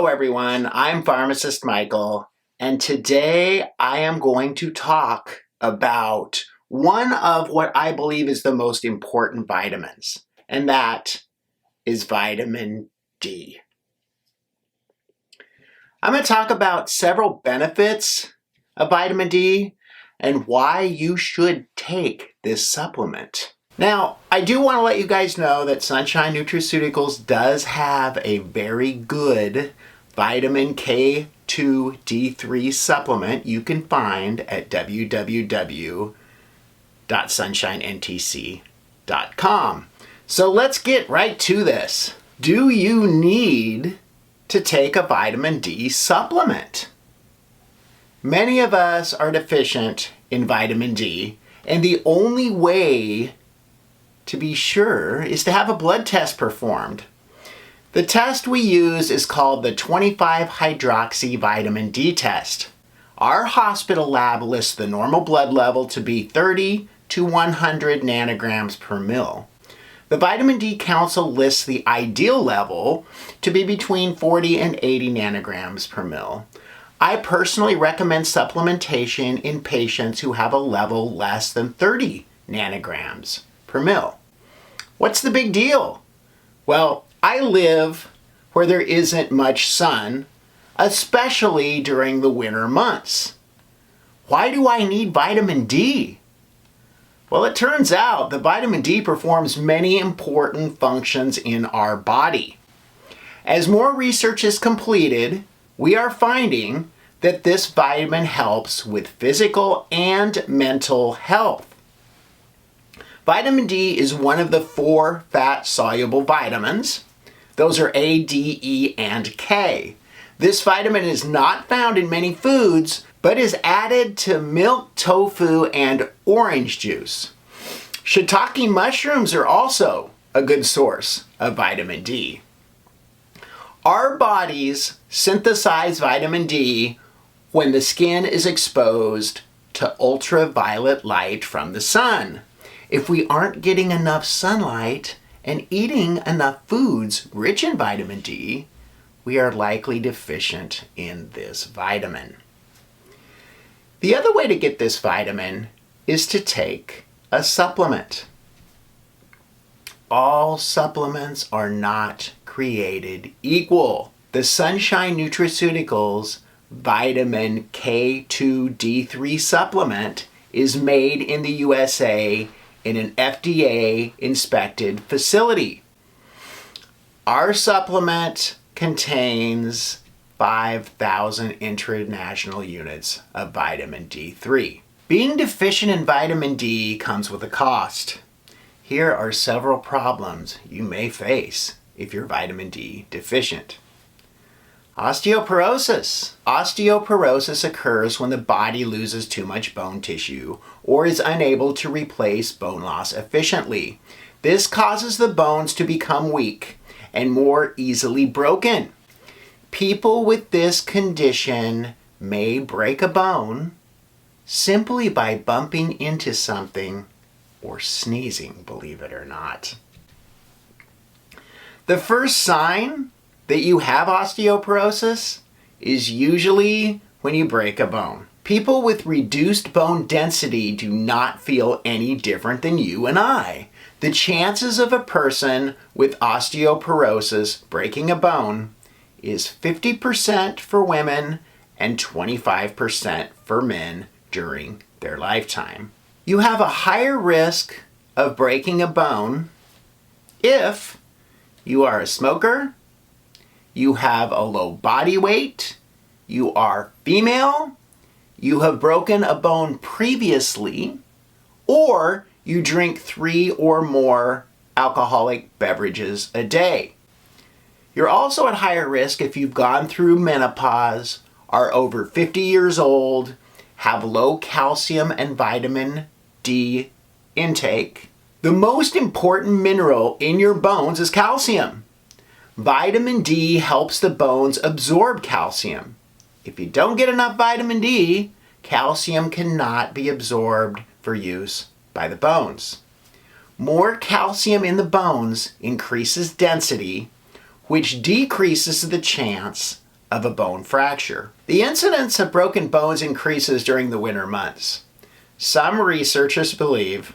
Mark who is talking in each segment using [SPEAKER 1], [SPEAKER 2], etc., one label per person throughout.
[SPEAKER 1] Hello everyone, I'm Pharmacist Michael, and today I am going to talk about one of what I believe is the most important vitamins, and that is vitamin D. I'm going to talk about several benefits of vitamin D and why you should take this supplement. Now, I do want to let you guys know that Sunshine Nutraceuticals does have a very good vitamin K2D3 supplement you can find at www.sunshinentc.com. So let's get right to this. Do you need to take a vitamin D supplement? Many of us are deficient in vitamin D, and the only way to be sure is to have a blood test performed. The test we use is called the 25-hydroxy vitamin D test. Our hospital lab lists the normal blood level to be 30 to 100 nanograms per mil. The Vitamin D Council lists the ideal level to be between 40 and 80 nanograms per mil. I personally recommend supplementation in patients who have a level less than 30 nanograms per mil. What's the big deal? Well, I live where there isn't much sun, especially during the winter months. Why do I need vitamin D? Well, it turns out that vitamin D performs many important functions in our body. As more research is completed, we are finding that this vitamin helps with physical and mental health. Vitamin D is one of the 4 fat-soluble vitamins. Those are A, D, E, and K. This vitamin is not found in many foods, but is added to milk, tofu, and orange juice. Shiitake mushrooms are also a good source of vitamin D. Our bodies synthesize vitamin D when the skin is exposed to ultraviolet light from the sun. If we aren't getting enough sunlight and eating enough foods rich in vitamin D, we are likely deficient in this vitamin. The other way to get this vitamin is to take a supplement. All supplements are not created equal. The Sunshine Nutraceuticals vitamin K2D3 supplement is made in the USA in an FDA-inspected facility. Our supplement contains 5,000 international units of vitamin D3. Being deficient in vitamin D comes with a cost. Here are several problems you may face if you're vitamin D deficient. Osteoporosis. Osteoporosis occurs when the body loses too much bone tissue or is unable to replace bone loss efficiently. This causes the bones to become weak and more easily broken. People with this condition may break a bone simply by bumping into something or sneezing, believe it or not. The first sign that you have osteoporosis is usually when you break a bone. People with reduced bone density do not feel any different than you and I. The chances of a person with osteoporosis breaking a bone is 50% for women and 25% for men during their lifetime. You have a higher risk of breaking a bone if you are a smoker, you have a low body weight, you are female, you have broken a bone previously, or you drink 3 or more alcoholic beverages a day. You're also at higher risk if you've gone through menopause, are over 50 years old, have low calcium and vitamin D intake. The most important mineral in your bones is calcium. Vitamin D helps the bones absorb calcium. If you don't get enough vitamin D, calcium cannot be absorbed for use by the bones. More calcium in the bones increases density, which decreases the chance of a bone fracture. The incidence of broken bones increases during the winter months. Some researchers believe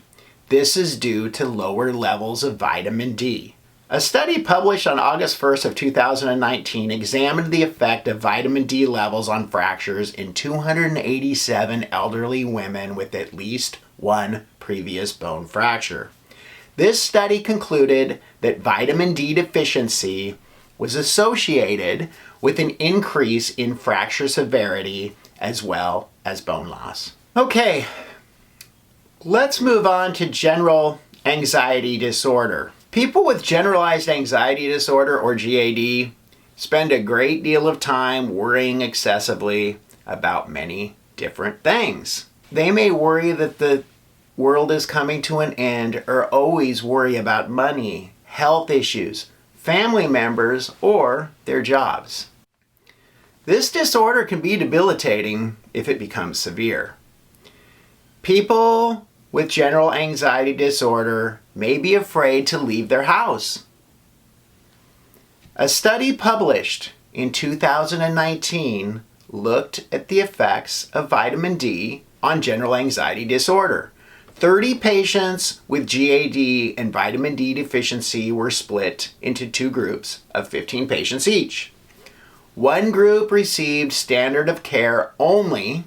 [SPEAKER 1] this is due to lower levels of vitamin D. A study published on August 1st of 2019 examined the effect of vitamin D levels on fractures in 287 elderly women with at least one previous bone fracture. This study concluded that vitamin D deficiency was associated with an increase in fracture severity as well as bone loss. Okay, let's move on to general anxiety disorder. People with generalized anxiety disorder, or GAD, spend a great deal of time worrying excessively about many different things. They may worry that the world is coming to an end, or always worry about money, health issues, family members, or their jobs. This disorder can be debilitating if it becomes severe. People with general anxiety disorder may be afraid to leave their house. A study published in 2019 looked at the effects of vitamin D on general anxiety disorder. 30 patients with GAD and vitamin D deficiency were split into two groups of 15 patients each. One group received standard of care only,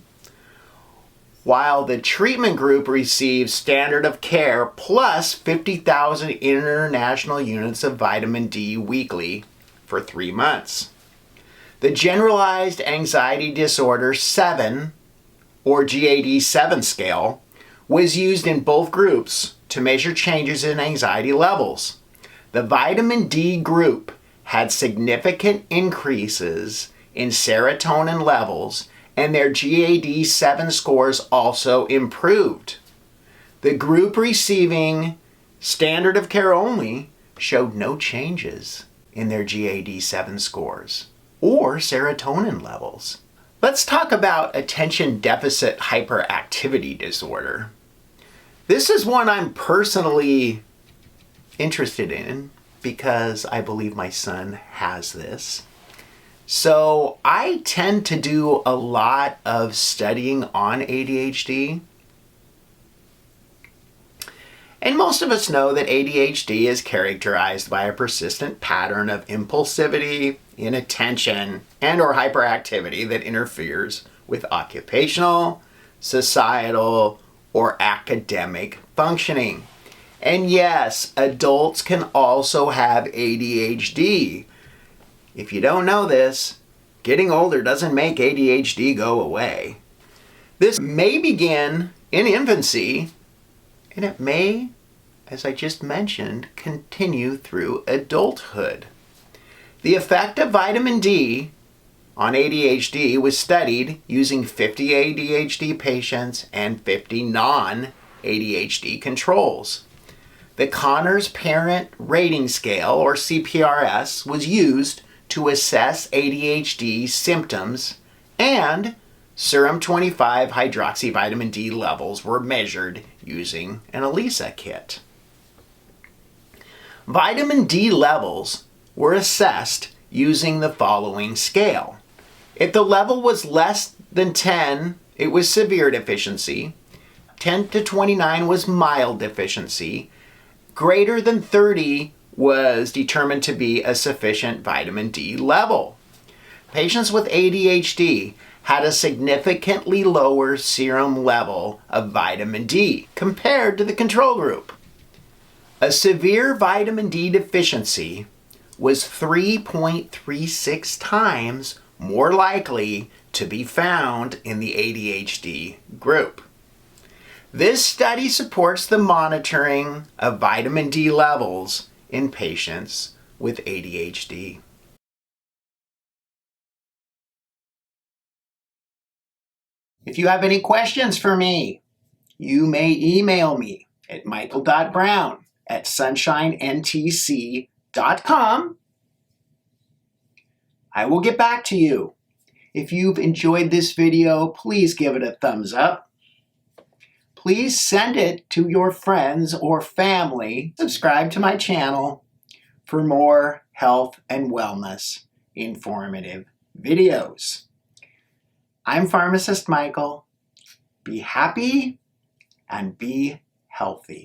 [SPEAKER 1] while the treatment group received standard of care plus 50,000 international units of vitamin D weekly for 3 months. The Generalized Anxiety Disorder 7, or GAD-7 scale, was used in both groups to measure changes in anxiety levels. The vitamin D group had significant increases in serotonin levels, and their GAD-7 scores also improved. The group receiving standard of care only showed no changes in their GAD-7 scores or serotonin levels. Let's talk about attention deficit hyperactivity disorder. This is one I'm personally interested in because I believe my son has this. So I tend to do a lot of studying on ADHD. And most of us know that ADHD is characterized by a persistent pattern of impulsivity, inattention, and/or hyperactivity that interferes with occupational, societal, or academic functioning. And yes, adults can also have ADHD. If you don't know this, getting older doesn't make ADHD go away. This may begin in infancy, and it may, as I just mentioned, continue through adulthood. The effect of vitamin D on ADHD was studied using 50 ADHD patients and 50 non-ADHD controls. The Conners Parent Rating Scale, or CPRS, was used to assess ADHD symptoms, and serum 25 hydroxyvitamin D levels were measured using an ELISA kit. Vitamin D levels were assessed using the following scale. If the level was less than 10, it was severe deficiency. 10 to 29 was mild deficiency. Greater than 30 was determined to be a sufficient vitamin D level. Patients with ADHD had a significantly lower serum level of vitamin D compared to the control group. A severe vitamin D deficiency was 3.36 times more likely to be found in the ADHD group. This study supports the monitoring of vitamin D levels in patients with ADHD. If you have any questions for me, you may email me at michael.brown@sunshinentc.com. I will get back to you. If you've enjoyed this video, please give it a thumbs up. Please send it to your friends or family. Subscribe to my channel for more health and wellness informative videos. I'm Pharmacist Michael. Be happy and be healthy.